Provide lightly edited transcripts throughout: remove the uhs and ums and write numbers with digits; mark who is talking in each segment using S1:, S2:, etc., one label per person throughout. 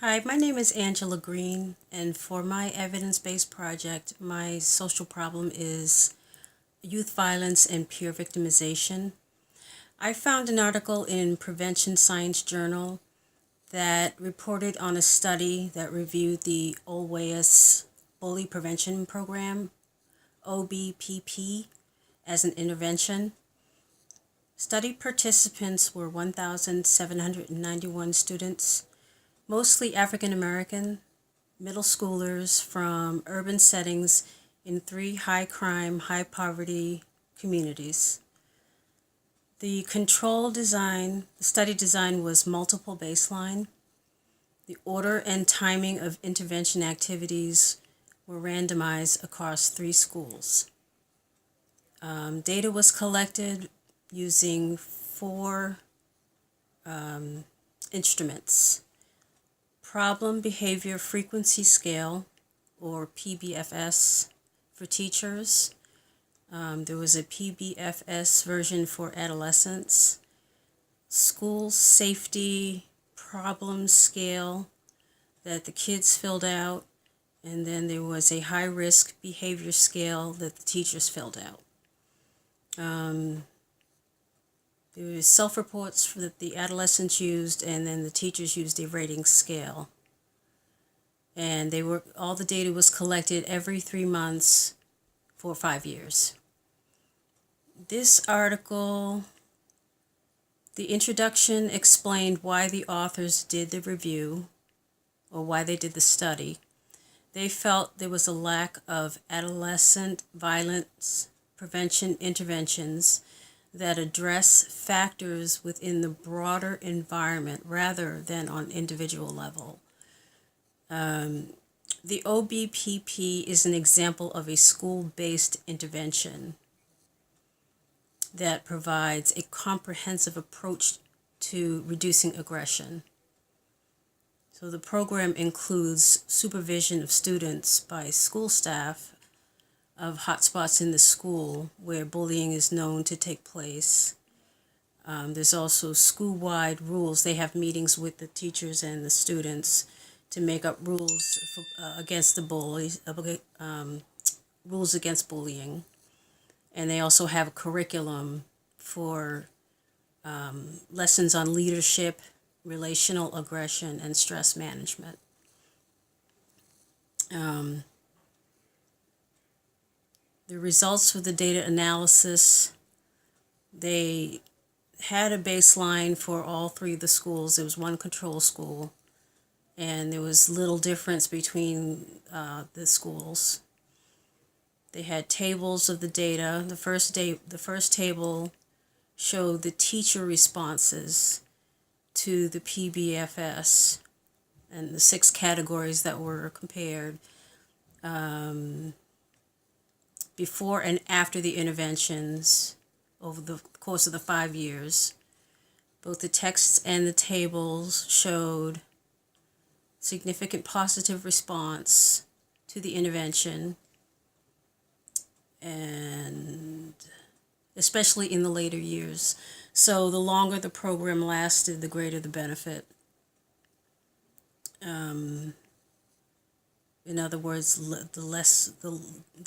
S1: Hi, my name is Angela Green, and for my evidence-based project, my social problem is youth violence and peer victimization. I found an article in Prevention Science Journal that reported on a study that reviewed the OWAS Bully Prevention Program, OBPP, as an intervention. Study participants were 1,791 students, mostly African American, middle schoolers from urban settings in 3 high crime, high poverty communities. The study design was multiple baseline. The order and timing of intervention activities were randomized across 3 schools. Data was collected using 4 instruments: Problem Behavior Frequency Scale, or PBFS, for teachers. There was a PBFS version for adolescents. School Safety Problem Scale that the kids filled out, and then there was a high risk behavior scale that the teachers filled out. There was self-reports that the adolescents used, and then the teachers used a rating scale. And all the data was collected every 3 months for 5 years. This article, the introduction explained why the authors did the review, or why they did the study. They felt there was a lack of adolescent violence prevention interventions that address factors within the broader environment rather than on individual level. The OBPP is an example of a school-based intervention that provides a comprehensive approach to reducing aggression. So the program includes supervision of students by school staff of hotspots in the school where bullying is known to take place. There's also school-wide rules. They have meetings with the teachers and the students to make up rules against the bullies, rules against bullying. And they also have a curriculum for lessons on leadership, relational aggression, and stress management. The results for the data analysis, they had a baseline for all 3 of the schools. There was 1 control school, and there was little difference between the schools. They had tables of the data. The first table showed the teacher responses to the PBFS and the 6 categories that were compared before and after the interventions over the course of the 5 years. Both the texts and the tables showed significant positive response to the intervention, and especially in the later years. So the longer the program lasted, the greater the benefit. In other words, the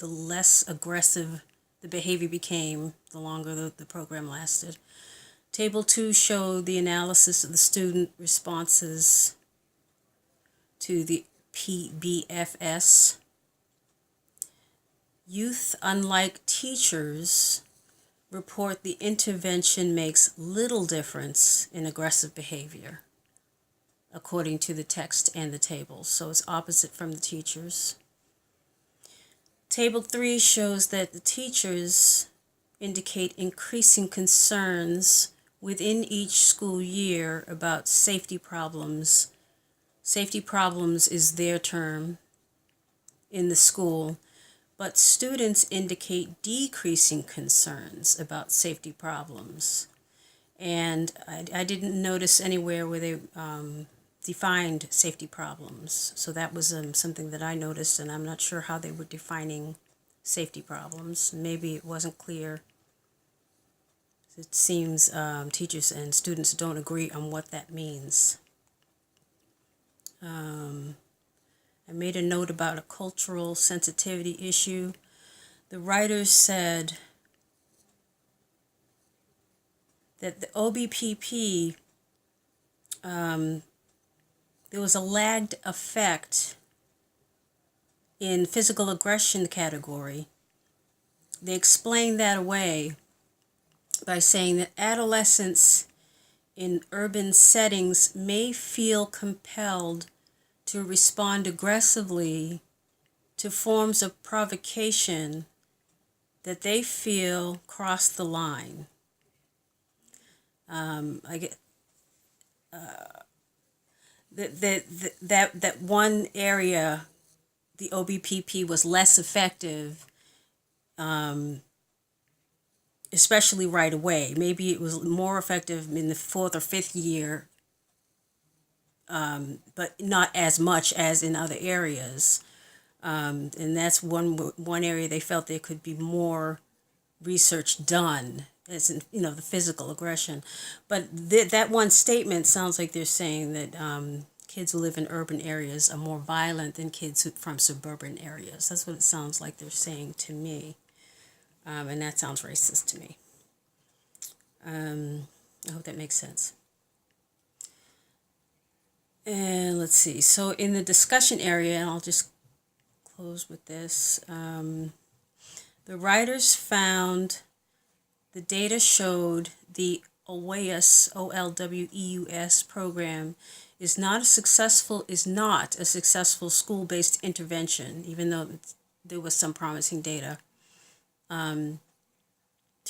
S1: less aggressive the behavior became, the longer the program lasted. Table 2 showed the analysis of the student responses to the PBFS. Youth, unlike teachers, report the intervention makes little difference in aggressive behavior, according to the text and the tables. So it's opposite from the teachers. Table 3 shows that the teachers indicate increasing concerns within each school year about safety problems. Safety problems is their term in the school, but students indicate decreasing concerns about safety problems. And I didn't notice anywhere where they defined safety problems. So that was something that I noticed, and I'm not sure how they were defining safety problems. Maybe it wasn't clear. It seems teachers and students don't agree on what that means. I made a note about a cultural sensitivity issue. The writers said that the OBPP, there was a lagged effect in physical aggression category. They explained that away by saying that adolescents in urban settings may feel compelled to respond aggressively to forms of provocation that they feel cross the line. I get that one area, the OBPP was less effective, especially right away. Maybe it was more effective in the 4th or 5th year, but not as much as in other areas. And that's one area they felt there could be more research done, as in, the physical aggression. But that one statement sounds like they're saying that kids who live in urban areas are more violent than kids from suburban areas. That's what it sounds like they're saying to me. And that sounds racist to me. I hope that makes sense. And let's see. So in the discussion area, and I'll just close with this, the writers found the data showed the OWEUS, OLWEUS program is not a successful school-based intervention, even though there was some promising data, to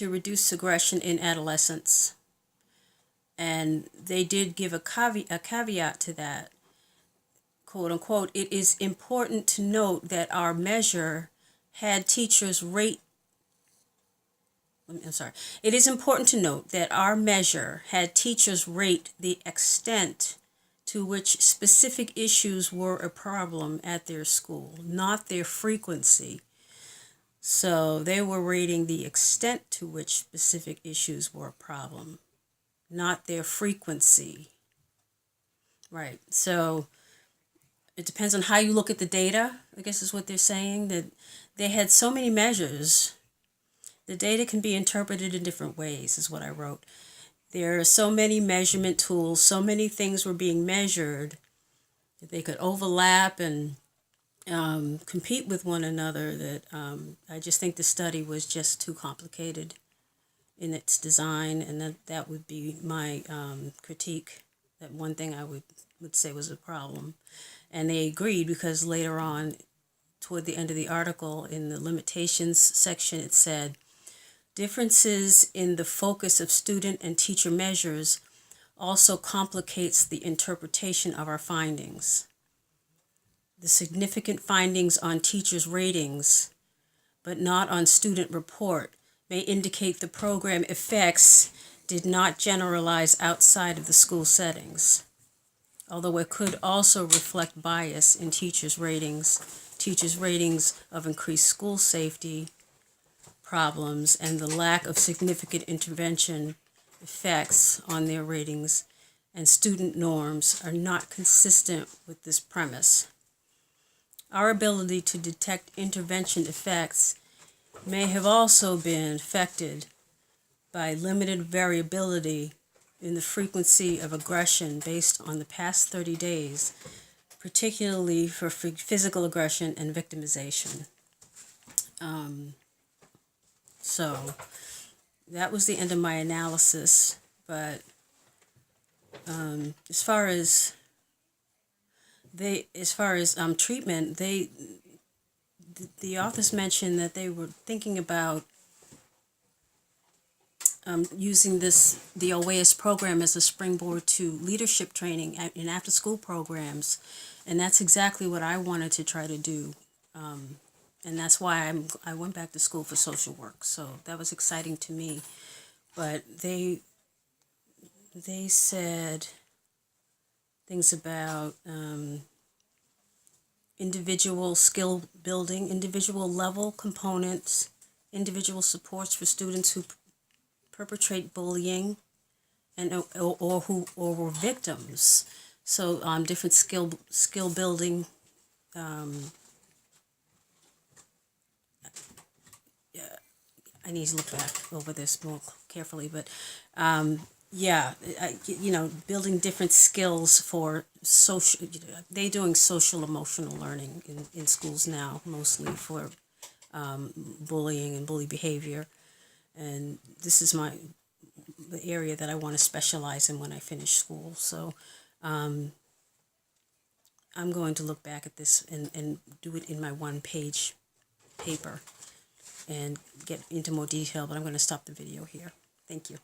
S1: reduce aggression in adolescents. And they did give a caveat to that, quote unquote, it is important to note that our measure had teachers rate It is important to note that our measure had teachers rate the extent to which specific issues were a problem at their school, not their frequency. So they were rating the extent to which specific issues were a problem, not their frequency. Right. So it depends on how you look at the data, I guess is what they're saying, that they had so many measures. The data can be interpreted in different ways, is what I wrote. There are so many measurement tools, so many things were being measured that they could overlap and compete with one another, that I just think the study was just too complicated in its design, and that would be my critique. That one thing I would say was a problem. And they agreed, because later on, toward the end of the article, in the limitations section, it said, differences in the focus of student and teacher measures also complicates the interpretation of our findings. The significant findings on teachers' ratings, but not on student report, may indicate the program effects did not generalize outside of the school settings, although it could also reflect bias in teachers' ratings of increased school safety problems and the lack of significant intervention effects on their ratings and student norms are not consistent with this premise. Our ability to detect intervention effects may have also been affected by limited variability in the frequency of aggression based on the past 30 days, particularly for physical aggression and victimization. So that was the end of my analysis, but as far as treatment, the authors mentioned that they were thinking about using the OWEUS program as a springboard to leadership training in after-school programs, and that's exactly what I wanted to try to do. And that's why I went back to school for social work. So that was exciting to me. But they said things about individual skill building, individual level components, individual supports for students who perpetrate bullying and or were victims. So different skill building. I need to look back over this more carefully, but yeah, building different skills for social. They're doing social emotional learning in schools now, mostly for bullying and bully behavior, and this is the area that I want to specialize in when I finish school. So I'm going to look back at this and do it in my one-page paper and get into more detail, but I'm going to stop the video here. Thank you.